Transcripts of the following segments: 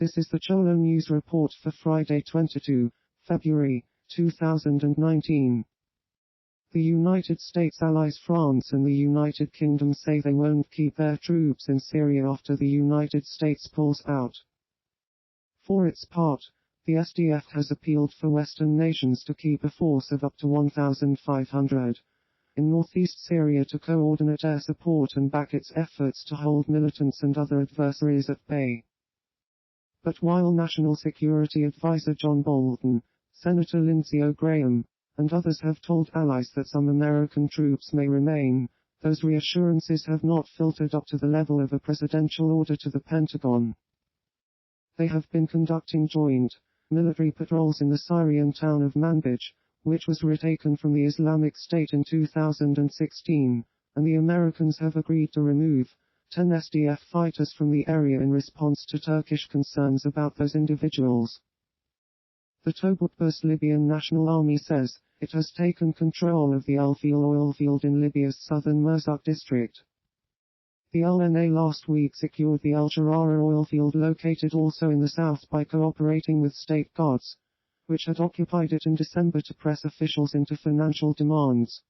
This is the Cholo News Report for Friday 22 February 2019. The United States allies France and the United Kingdom say they won't keep their troops in Syria after the United States pulls out. For its part, the SDF has appealed for Western nations to keep a force of up to 1,500 in northeast Syria to coordinate air support and back its efforts to hold militants and other adversaries at bay. But while National Security Advisor John Bolton, Senator Lindsey Graham, and others have told allies that some American troops may remain, those reassurances have not filtered up to the level of a presidential order to the Pentagon. They have been conducting joint military patrols in the Syrian town of Manbij, which was retaken from the Islamic State in 2016, and the Americans have agreed to remove 10 SDF fighters from the area in response to Turkish concerns about those individuals. The Tobruk-based Libyan National Army says it has taken control of the Al Feel oil field in Libya's southern Mosul district. The LNA last week secured the Al Sharara oil field located also in the south by cooperating with state guards, which had occupied it in December to press officials into financial demands.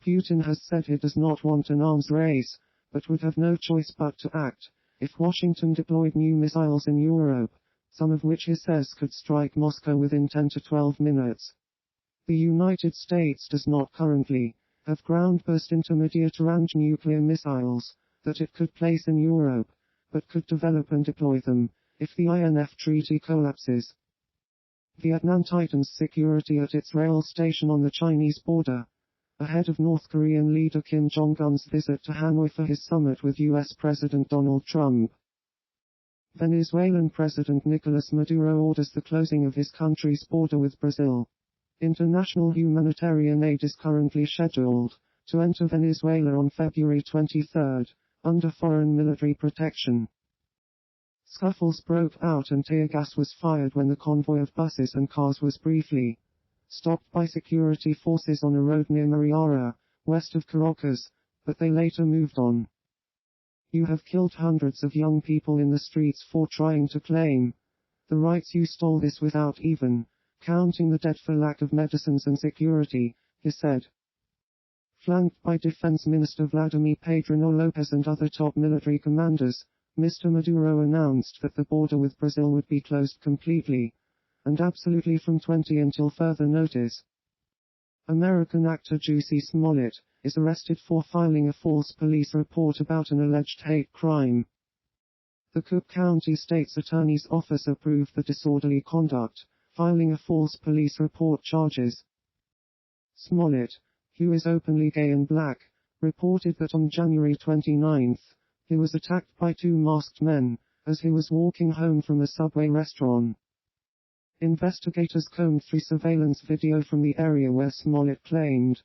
Putin has said he does not want an arms race, but would have no choice but to act if Washington deployed new missiles in Europe, some of which he says could strike Moscow within 10 to 12 minutes. The United States does not currently have ground-based intermediate-range nuclear missiles that it could place in Europe, but could develop and deploy them if the INF treaty collapses. Vietnam tightens security at its rail station on the Chinese border, ahead of North Korean leader Kim Jong-un's visit to Hanoi for his summit with U.S. President Donald Trump. Venezuelan President Nicolas Maduro orders the closing of his country's border with Brazil. International humanitarian aid is currently scheduled to enter Venezuela on February 23, under foreign military protection. Scuffles broke out and tear gas was fired when the convoy of buses and cars was briefly stopped by security forces on a road near Mariara, west of Caracas, but they later moved on. You have killed hundreds of young people in the streets for trying to claim the rights you stole, this without even counting the dead for lack of medicines and security, he said. Flanked by Defense Minister Vladimir Pedrino Lopez and other top military commanders, Mr. Maduro announced that the border with Brazil would be closed completely and absolutely from 20 until further notice. American actor Jussie Smollett is arrested for filing a false police report about an alleged hate crime. The Cook County State's Attorney's Office approved the disorderly conduct, filing a false police report charges. Smollett, who is openly gay and black, reported that on January 29, he was attacked by two masked men as he was walking home from a Subway restaurant. Investigators combed through surveillance video from the area where Smollett claimed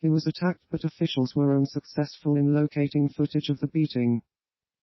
he was attacked, but officials were unsuccessful in locating footage of the beating.